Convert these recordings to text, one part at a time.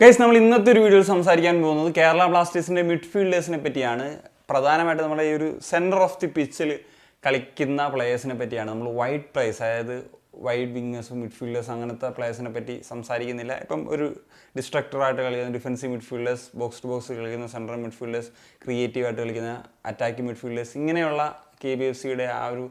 Guys, നമ്മൾ ഇന്നത്തെ ഒരു വീഡിയോയിൽ സംസാരിക്കാൻ പോകുന്നത് കേരള ബ്ലാസ്റ്റേഴ്സിൻ്റെ മിഡ്ഫീൽഡേഴ്സിനെ പറ്റിയാണ്. പ്രധാനമായിട്ട് നമ്മുടെ ഈ ഒരു സെൻറ്റർ ഓഫ് ദി പിച്ചിൽ കളിക്കുന്ന പ്ലേയേഴ്സിനെ പറ്റിയാണ്. നമ്മൾ വൈഡ് പ്ലേയേഴ്സ്, അതായത് വൈഡ് വിങ്ങേഴ്സും മിഡ്ഫീൽഡേഴ്സ് അങ്ങനത്തെ പ്ലേയേഴ്സിനെ പറ്റി സംസാരിക്കുന്നില്ല. ഇപ്പം ഒരു ഡിസ്ട്രക്ടറായിട്ട് കളിക്കുന്ന defensive midfielders, box to box കളിക്കുന്ന സെൻട്രൽ മിഡ്ഫീൽഡേഴ്സ്, ക്രിയേറ്റീവായിട്ട് കളിക്കുന്ന അറ്റാക്കിംഗ് മിഡ്ഫീൽഡേഴ്സ്, ഇങ്ങനെയുള്ള KBFCയുടെ ആ ഒരു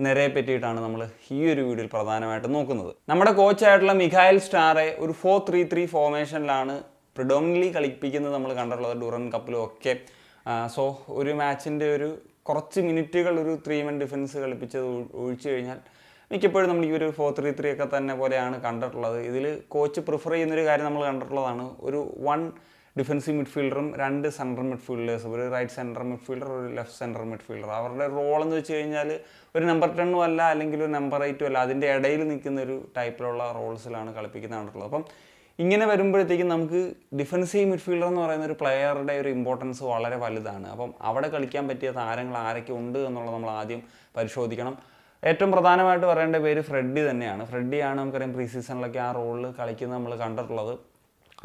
നിരയെ പറ്റിയിട്ടാണ് നമ്മൾ ഈ ഒരു വീഡിയോയിൽ പ്രധാനമായിട്ടും നോക്കുന്നത്. നമ്മുടെ കോച്ചായിട്ടുള്ള മിഖായൽ സ്റ്റാറെ ഒരു 4-3-3 ഫോർമേഷനിലാണ് പ്രിഡോമിനൻ്റ്ലി കളിപ്പിക്കുന്നത് നമ്മൾ കണ്ടിട്ടുള്ളത് ഡുറൻ കപ്പിലും ഒക്കെ. സോ ഒരു മാച്ചിൻ്റെ ഒരു കുറച്ച് മിനിറ്റുകൾ ഒരു 3-man ഡിഫൻസ് കളിപ്പിച്ചത് ഒഴിച്ചു കഴിഞ്ഞാൽ മിക്കപ്പോഴും നമ്മൾ ഈ ഒരു 4-3-3 ഒക്കെ തന്നെ പോലെയാണ് കണ്ടിട്ടുള്ളത്. ഇതിൽ കോച്ച് പ്രിഫർ ചെയ്യുന്നൊരു കാര്യം നമ്മൾ കണ്ടിട്ടുള്ളതാണ്, ഒരു 1 ഡിഫൻസീവ് മിഡ്ഫീൽഡറും 2 സെൻട്രൽ മിഡ്ഫീൽഡേഴ്സും, ഒരു റൈറ്റ് സെൻട്രൽ മിഡ്ഫീൽഡർ, ഒരു ലെഫ്റ്റ് സെൻട്രൽ മിഡ്ഫീൽഡർ. അവരുടെ റോളെന്ന് വെച്ച് കഴിഞ്ഞാൽ ഒരു നമ്പർ 10 അല്ല, അല്ലെങ്കിൽ ഒരു നമ്പർ 8 അല്ല, അതിൻ്റെ ഇടയിൽ നിൽക്കുന്ന ഒരു ടൈപ്പിലുള്ള റോൾസിലാണ് കളിപ്പിക്കുന്നത് കണ്ടിട്ടുള്ളത്. അപ്പം ഇങ്ങനെ വരുമ്പോഴത്തേക്കും നമുക്ക് ഡിഫൻസീവ് മിഡ്ഫീൽഡർ എന്ന് പറയുന്ന ഒരു പ്ലെയറുടെ ഒരു ഇമ്പോർട്ടൻസ് വളരെ വലുതാണ്. അപ്പം അവിടെ കളിക്കാൻ പറ്റിയ താരങ്ങൾ ആരൊക്കെ ഉണ്ട് എന്നുള്ളത് നമ്മൾ ആദ്യം പരിശോധിക്കണം. ഏറ്റവും പ്രധാനമായിട്ട് പറയേണ്ട പേര് ഫ്രെഡി തന്നെയാണ്. ഫ്രെഡിയാണ് നമുക്കറിയാം പ്രീ സീസണിലൊക്കെ ആ റോളിൽ കളിക്കുന്നത് നമ്മൾ കണ്ടിട്ടുള്ളത്.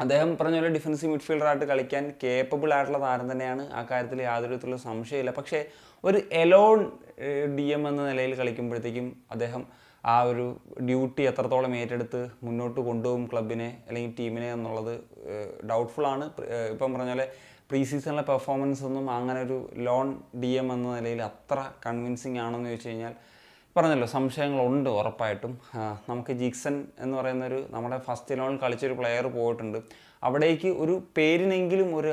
അദ്ദേഹം പറഞ്ഞ പോലെ ഡിഫൻസീവ് മിഡ്ഫീൽഡറായിട്ട് കളിക്കാൻ കേപ്പബിൾ ആയിട്ടുള്ള താരം തന്നെയാണ്, ആ കാര്യത്തിൽ യാതൊരു വിധത്തിലുള്ള സംശയമില്ല. പക്ഷേ ഒരു എലോൺ DM എന്ന നിലയിൽ കളിക്കുമ്പോഴത്തേക്കും അദ്ദേഹം ആ ഒരു ഡ്യൂട്ടി എത്രത്തോളം ഏറ്റെടുത്ത് മുന്നോട്ട് കൊണ്ടുപോകും ക്ലബിനെ അല്ലെങ്കിൽ ടീമിനെ എന്നുള്ളത് ഡൗട്ട്ഫുള്ളാണ്. ഇപ്പം പറഞ്ഞ പോലെ പ്രീ സീസണിലെ പെർഫോമൻസ് ഒന്നും അങ്ങനെ ഒരു ലോൺ DM എന്ന നിലയിൽ അത്ര കൺവിൻസിങ് ആണെന്ന് ചോദിച്ചു കഴിഞ്ഞാൽ പറഞ്ഞല്ലോ, സംശയങ്ങളുണ്ട് ഉറപ്പായിട്ടും. നമുക്ക് ജിക്സൺ എന്ന് പറയുന്നൊരു നമ്മുടെ ഫസ്റ്റ് ഇലവനിൽ കളിച്ചൊരു പ്ലെയർ പോയിട്ടുണ്ട്. അവിടേക്ക് ഒരു പേരിനെങ്കിലും ഒരു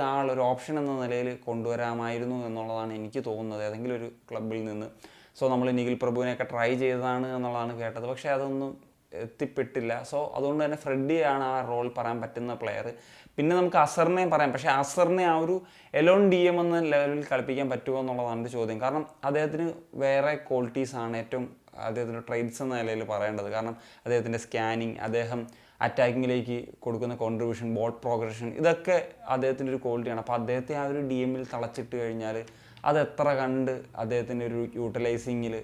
ഓപ്ഷൻ എന്ന നിലയിൽ കൊണ്ടുവരാമായിരുന്നു എന്നുള്ളതാണ് എനിക്ക് തോന്നുന്നത്, ഏതെങ്കിലും ഒരു ക്ലബിൽ നിന്ന്. സോ നമ്മൾ നിഖിൽ പ്രഭുവിനെയൊക്കെ ട്രൈ ചെയ്തതാണ് എന്നുള്ളതാണ് കേട്ടത്, പക്ഷേ അതൊന്നും എത്തിപ്പെട്ടില്ല. സോ അതുകൊണ്ട് തന്നെ ഫ്രെഡിയാണ് ആ റോൾ പറയാൻ പറ്റുന്ന പ്ലെയർ. പിന്നെ നമുക്ക് അസറിനെയും പറയാം, പക്ഷേ അസറിനെ ആ ഒരു എലോൺ DM എന്ന ലെവലിൽ കളിപ്പിക്കാൻ പറ്റുമോ എന്നുള്ളതാണ് എൻ്റെ ചോദ്യം. കാരണം അദ്ദേഹത്തിന് വേറെ ക്വാളിറ്റീസാണ് ഏറ്റവും അദ്ദേഹത്തിൻ്റെ ട്രേഡ്സ് എന്ന നിലയിൽ പറയേണ്ടത്. കാരണം അദ്ദേഹത്തിൻ്റെ സ്കാനിങ്, അദ്ദേഹം അറ്റാക്കിങ്ങിലേക്ക് കൊടുക്കുന്ന കോൺട്രിബ്യൂഷൻ, ബോൾ പ്രോഗ്രഷൻ, ഇതൊക്കെ അദ്ദേഹത്തിൻ്റെ ഒരു ക്വാളിറ്റിയാണ്. അപ്പോൾ അദ്ദേഹത്തെ ആ ഒരു DMൽ തളച്ചിട്ട് കഴിഞ്ഞാൽ അതെത്ര കണ്ട് അദ്ദേഹത്തിൻ്റെ ഒരു യൂട്ടിലൈസിങ്ങിൽ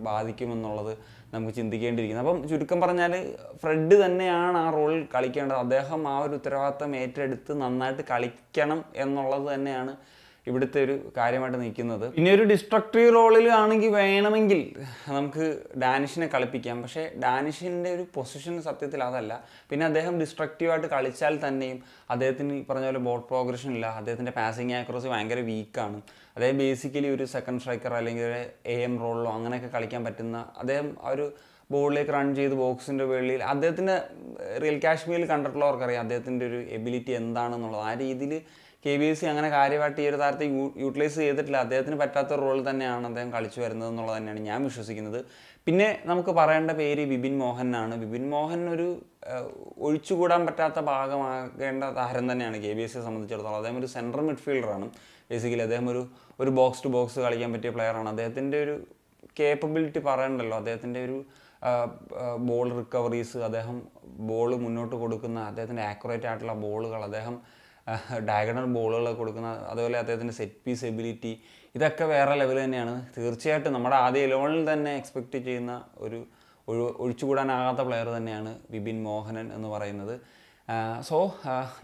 ബാധിക്കുമെന്നുള്ളത് നമുക്ക് ചിന്തിക്കേണ്ടിയിരിക്കുന്നത്. അപ്പം ചുരുക്കം പറഞ്ഞാൽ ഫ്രെഡ് തന്നെയാണ് ആ റോളിൽ കളിക്കേണ്ടത്. അദ്ദേഹം ആ ഒരു ഉത്തരവാദിത്തം ഏറ്റെടുത്ത് നന്നായിട്ട് കളിക്കണം എന്നുള്ളത് തന്നെയാണ് ഇവിടുത്തെ ഒരു കാര്യമായിട്ട് നിൽക്കുന്നത്. ഇനി ഒരു ഡിസ്ട്രക്റ്റീവ് റോളിൽ ആണെങ്കിൽ വേണമെങ്കിൽ നമുക്ക് ഡാനിഷിനെ കളിപ്പിക്കാം, പക്ഷേ ഡാനിഷിൻ്റെ ഒരു പൊസിഷൻ സത്യത്തിൽ അതല്ല. പിന്നെ അദ്ദേഹം ഡിസ്ട്രക്റ്റീവായിട്ട് കളിച്ചാൽ തന്നെയും അദ്ദേഹത്തിന് പറഞ്ഞ പോലെ ബോൾ പ്രോഗ്രഷൻ ഇല്ല, അദ്ദേഹത്തിൻ്റെ പാസിങ് ആക്യുറസി ഭയങ്കര വീക്കാണ്. അദ്ദേഹം ബേസിക്കലി ഒരു സെക്കൻഡ് സ്ട്രൈക്കർ അല്ലെങ്കിൽ ഒരു AM റോളിലോ അങ്ങനെയൊക്കെ കളിക്കാൻ പറ്റുന്ന, അദ്ദേഹം ആ ഒരു ബോളിലേക്ക് റൺ ചെയ്ത് ബോക്സിൻ്റെ വെളിയിൽ അദ്ദേഹത്തിൻ്റെ റിയൽ കാശ്മീരിൽ കണ്ടിട്ടുള്ളവർക്കറിയാം അദ്ദേഹത്തിൻ്റെ ഒരു എബിലിറ്റി എന്താണെന്നുള്ളത്. ആ രീതിയിൽ KBFC അങ്ങനെ കാര്യമായിട്ട് ഈ ഒരു താരത്തെ യൂട്ടിലൈസ് ചെയ്തിട്ടില്ല. അദ്ദേഹത്തിന് പറ്റാത്ത റോൾ തന്നെയാണ് അദ്ദേഹം കളിച്ചു വരുന്നത് എന്നുള്ളത് തന്നെയാണ് ഞാൻ വിശ്വസിക്കുന്നത്. പിന്നെ നമുക്ക് പറയേണ്ട പേര് വിപിൻ മോഹനാണ്. വിപിൻ മോഹൻ ഒരു ഒഴിച്ചുകൂടാൻ പറ്റാത്ത ഭാഗമാകേണ്ട താരം തന്നെയാണ് KBFCയെ സംബന്ധിച്ചിടത്തോളം. അദ്ദേഹം ഒരു സെൻട്രൽ മിഡ്ഫീൽഡറാണ്. ബേസിക്കലി അദ്ദേഹം ഒരു ബോക്സ് ടു ബോക്സ് കളിക്കാൻ പറ്റിയ പ്ലെയറാണ്. അദ്ദേഹത്തിൻ്റെ ഒരു കേപ്പബിലിറ്റി പറയണ്ടല്ലോ, അദ്ദേഹത്തിൻ്റെ ഒരു ബോൾ റിക്കവറീസ്, അദ്ദേഹം ബോൾ മുന്നോട്ട് കൊടുക്കുന്ന അദ്ദേഹത്തിൻ്റെ ആക്യുറേറ്റ് ആയിട്ടുള്ള ബോളുകൾ, അദ്ദേഹം ഡയഗണൽ ബോളുകൾ കൊടുക്കുന്ന, അതുപോലെ അദ്ദേഹത്തിൻ്റെ സെറ്റ് പീസ് എബിലിറ്റി, ഇതൊക്കെ വേറെ ലെവൽ തന്നെയാണ്. തീർച്ചയായിട്ടും നമ്മുടെ ആദ്യ 11-ൽ തന്നെ എക്സ്പെക്റ്റ് ചെയ്യുന്ന ഒരു ഒഴിച്ചുകൂടാനാകാത്ത പ്ലെയർ തന്നെയാണ് വിപിൻ മോഹനൻ എന്ന് പറയുന്നത്. സോ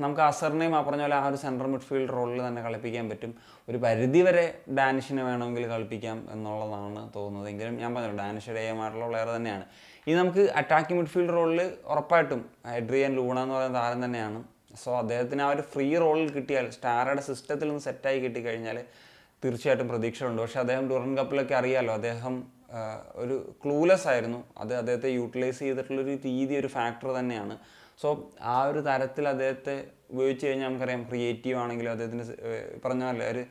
നമുക്ക് അസറിനെയും ആ പറഞ്ഞ പോലെ ആ ഒരു സെൻട്രൽ മിഡ്ഫീൽഡ് റോളിൽ തന്നെ കളിപ്പിക്കാൻ പറ്റും. ഒരു പരിധി വരെ ഡാനിഷിനെ വേണമെങ്കിൽ കളിപ്പിക്കാം എന്നുള്ളതാണ് തോന്നുന്നത്. എങ്കിലും ഞാൻ പറഞ്ഞു, ഡാനിഷ് AM-ആയിട്ടുള്ള പ്ലെയർ തന്നെയാണ്. ഇനി നമുക്ക് അറ്റാക്കിംഗ് മിഡ്ഫീൽഡ് റോളിൽ ഉറപ്പായിട്ടും എഡ്രിയൻ ലൂണ എന്ന് പറയുന്ന താരം തന്നെയാണ്. സോ അദ്ദേഹത്തിന് ആ ഒരു ഫ്രീ റോളിൽ കിട്ടിയാൽ, സ്റ്റാറയുടെ സിസ്റ്റത്തിൽ നിന്ന് സെറ്റായി കിട്ടിക്കഴിഞ്ഞാൽ തീർച്ചയായിട്ടും പ്രതീക്ഷയുണ്ട്. പക്ഷേ അദ്ദേഹം ഡുറൻ കപ്പിലൊക്കെ അറിയാമല്ലോ, അദ്ദേഹം ഒരു ക്ലൂലെസ് ആയിരുന്നു. അദ്ദേഹത്തെ യൂട്ടിലൈസ് ചെയ്തിട്ടുള്ളൊരു രീതി ഒരു ഫാക്ടർ തന്നെയാണ്. സോ ആ ഒരു തരത്തിൽ അദ്ദേഹത്തെ ഉപയോഗിച്ച് കഴിഞ്ഞാൽ നമുക്കറിയാം, ക്രിയേറ്റീവ് ആണെങ്കിലും അദ്ദേഹത്തിൻ്റെ പറഞ്ഞ പോലെ ഒരു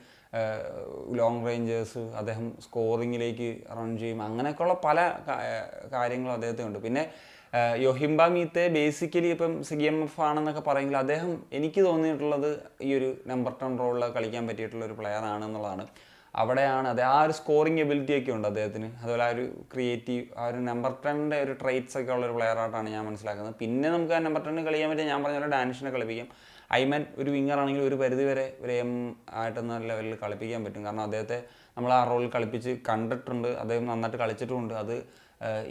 ലോങ് റേഞ്ചേഴ്സ്, അദ്ദേഹം സ്കോറിങ്ങിലേക്ക് റൺ ചെയ്യും, അങ്ങനെയൊക്കെയുള്ള പല കാര്യങ്ങളും അദ്ദേഹത്തിനുണ്ട്. പിന്നെ യൊഹിംബ മീത്തെ ബേസിക്കലി ഇപ്പം CMF ആണെന്നൊക്കെ പറയുമെങ്കിൽ അദ്ദേഹം എനിക്ക് തോന്നിയിട്ടുള്ളത് ഈ ഒരു നമ്പർ 10 റോളിൽ കളിക്കാൻ പറ്റിയിട്ടുള്ള ഒരു പ്ലെയർ ആണെന്നുള്ളതാണ്. അവിടെയാണ് ആ ഒരു സ്കോറിങ് എബിലിറ്റി ഒക്കെ ഉണ്ട് അദ്ദേഹത്തിന്. അതുപോലെ ആ ഒരു ക്രിയേറ്റീവ്, ആ ഒരു നമ്പർ 10ൻ്റെ ഒരു ട്രേറ്റ്സ് ഒക്കെ ഉള്ളൊരു പ്ലെയറായിട്ടാണ് ഞാൻ മനസ്സിലാക്കുന്നത്. പിന്നെ നമുക്ക് ആ നമ്പർ 10 കളിക്കാൻ പറ്റിയ, ഞാൻ പറഞ്ഞ പോലെ ഡാനിഷിനെ കളിപ്പിക്കാം. ഐമൻ ഒരു വിങ്ങർ ആണെങ്കിൽ ഒരു പരിധി വരെ ഒരു AM ആയിട്ടെന്ന ലെവലിൽ കളിപ്പിക്കാൻ പറ്റും. കാരണം അദ്ദേഹത്തെ നമ്മൾ ആ റോളിൽ കളിപ്പിച്ച് കണ്ടിട്ടുണ്ട്, അദ്ദേഹം നന്നായിട്ട് കളിച്ചിട്ടുമുണ്ട്. അത്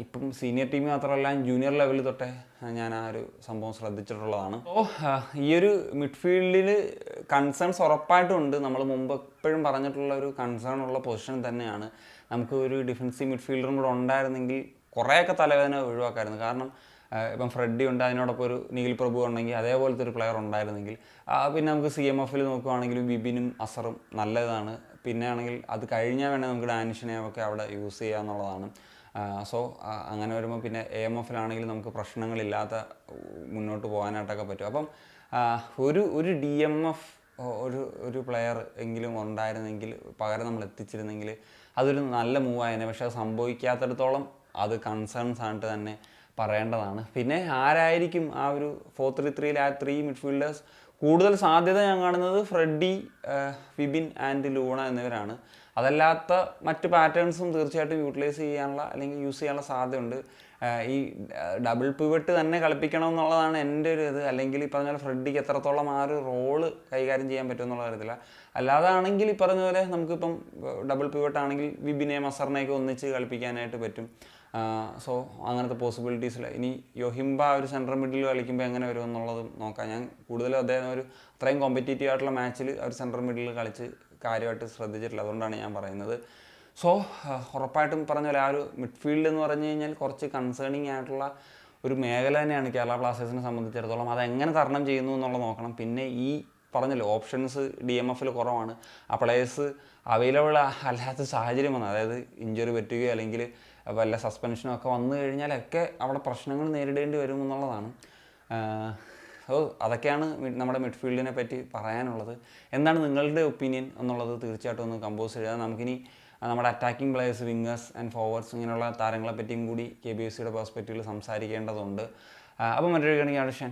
ഇപ്പം സീനിയർ ടീം മാത്രമല്ല ജൂനിയർ ലെവലിൽ തൊട്ടേ ഞാൻ ആ ഒരു സംഭവം ശ്രദ്ധിച്ചിട്ടുള്ളതാണ്. അപ്പോൾ ഈ ഒരു മിഡ്ഫീൽഡിൽ കൺസേൺസ് ഉറപ്പായിട്ടും ഉണ്ട്. നമ്മൾ മുമ്പ് എപ്പോഴും പറഞ്ഞിട്ടുള്ള ഒരു കൺസേൺ ഉള്ള പൊസിഷൻ തന്നെയാണ്. നമുക്ക് ഒരു ഡിഫൻസീവ് മിഡ്ഫീൽഡറും കൂടെ ഉണ്ടായിരുന്നെങ്കിൽ കുറേയൊക്കെ തലവേദന ഒഴിവാക്കാമായിരുന്നു. കാരണം ഇപ്പം ഫ്രെഡി ഉണ്ട്, അതിനോടൊപ്പം ഒരു നീൽ പ്രഭു ഉണ്ടെങ്കിൽ അതേപോലത്തെ ഒരു പ്ലെയർ ഉണ്ടായിരുന്നെങ്കിൽ പിന്നെ നമുക്ക് CMFൽ നോക്കുകയാണെങ്കിലും വിപിനും അസറും നല്ലതാണ്. പിന്നെ ആണെങ്കിൽ അത് കഴിഞ്ഞാൽ വേണേൽ നമുക്ക് ഡാനിഷിനെയൊക്കെ അവിടെ യൂസ് ചെയ്യുക എന്നുള്ളതാണ്. സോ അങ്ങനെ വരുമ്പോൾ പിന്നെ AMFലാണെങ്കിൽ നമുക്ക് പ്രശ്നങ്ങളില്ലാത്ത മുന്നോട്ട് പോകാനായിട്ടൊക്കെ പറ്റും. അപ്പം ഒരു DMF ഒരു പ്ലെയർ എങ്കിലും ഉണ്ടായിരുന്നെങ്കിൽ പകരം നമ്മൾ എത്തിച്ചിരുന്നെങ്കിൽ അതൊരു നല്ല മൂവായേനെ. പക്ഷെ അത് സംഭവിക്കാത്തിടത്തോളം അത് കൺസേൺസ് ആയിട്ട് തന്നെ പറയേണ്ടതാണ്. പിന്നെ ആരായിരിക്കും ആ ഒരു 4-3-3 ആ 3 മിഡ്ഫീൽഡേഴ്സ് കൂടുതൽ സാധ്യത ഞാൻ കാണുന്നത് ഫ്രെഡി, വിപിൻ ആൻഡ് ലൂണ എന്നിവരാണ്. അതല്ലാത്ത മറ്റ് പാറ്റേൺസും തീർച്ചയായിട്ടും യൂട്ടിലൈസ് ചെയ്യാനുള്ള അല്ലെങ്കിൽ യൂസ് ചെയ്യാനുള്ള സാധ്യതയുണ്ട്. ഈ ഡബിൾ പിവറ്റ് തന്നെ കളിപ്പിക്കണം എന്നുള്ളതാണ് എൻ്റെ ഒരു ഇത്. അല്ലെങ്കിൽ ഈ പറഞ്ഞ പോലെ ഫ്രെഡിക്ക് എത്രത്തോളം ആ ഒരു റോള് കൈകാര്യം ചെയ്യാൻ പറ്റുമെന്നുള്ള കാര്യത്തില്ല. അല്ലാതെ ആണെങ്കിൽ ഈ പറഞ്ഞ പോലെ നമുക്കിപ്പം ഡബിൾ പിവറ്റ് ആണെങ്കിൽ വിപിനെയും അസറിനെയൊക്കെ ഒന്നിച്ച് കളിപ്പിക്കാനായിട്ട് പറ്റും. സോ അങ്ങനത്തെ പോസിബിലിറ്റീസിൽ ഇനി യൊഹിംബ ഒരു സെൻട്രൽ മിഡിൽ കളിക്കുമ്പോൾ എങ്ങനെ വരും എന്നുള്ളതും നോക്കാം. ഞാൻ കൂടുതലും അദ്ദേഹം ഒരു അത്രയും കോമ്പറ്റീറ്റീവ് ആയിട്ടുള്ള മാച്ചിൽ ഒരു സെൻട്രൽ മിഡിൽ കളിച്ച് കാര്യമായിട്ട് ശ്രദ്ധിച്ചിട്ടില്ല. അതുകൊണ്ടാണ് ഞാൻ പറയുന്നത്. സോ ഉറപ്പായിട്ടും പറഞ്ഞ പോലെ ആ ഒരു മിഡ്ഫീൽഡ് എന്ന് പറഞ്ഞു കഴിഞ്ഞാൽ കുറച്ച് കൺസേണിങ് ആയിട്ടുള്ള ഒരു മേഖല തന്നെയാണ് കേരള ബ്ലാസ്റ്റേഴ്സിനെ സംബന്ധിച്ചിടത്തോളം. അതെങ്ങനെ തരണം ചെയ്യുന്നു എന്നുള്ളത് നോക്കണം. പിന്നെ ഈ പറഞ്ഞല്ലോ ഓപ്ഷൻസ് DMFൽ കുറവാണ്. ആ പ്ലേയേഴ്സ് അവൈലബിൾ അല്ലാത്ത സാഹചര്യം വന്നു, അതായത് ഇഞ്ചുറി പറ്റുകയോ അല്ലെങ്കിൽ വല്ല സസ്പെൻഷനോ ഒക്കെ വന്നു കഴിഞ്ഞാലൊക്കെ അവിടെ പ്രശ്നങ്ങൾ നേരിടേണ്ടി വരും എന്നുള്ളതാണ്. സോ അതൊക്കെയാണ് നമ്മുടെ മിഡ്ഫീൽഡിനെ പറ്റി പറയാനുള്ളത്. എന്താണ് നിങ്ങളുടെ ഒപ്പീനിയൻ എന്നുള്ളത് തീർച്ചയായിട്ടും ഒന്ന് കമ്പോസ് ചെയ്യുക. നമുക്കിനി നമ്മുടെ attacking players, wingers and forwards ഇങ്ങനെയുള്ള താരങ്ങളെ പറ്റിയും കൂടി KBFCയുടെ പെർസ്പെക്റ്റീവിൽ സംസാരിക്കേണ്ടതുണ്ട്. അപ്പോൾ മറ്റൊരു കണി സനിയ.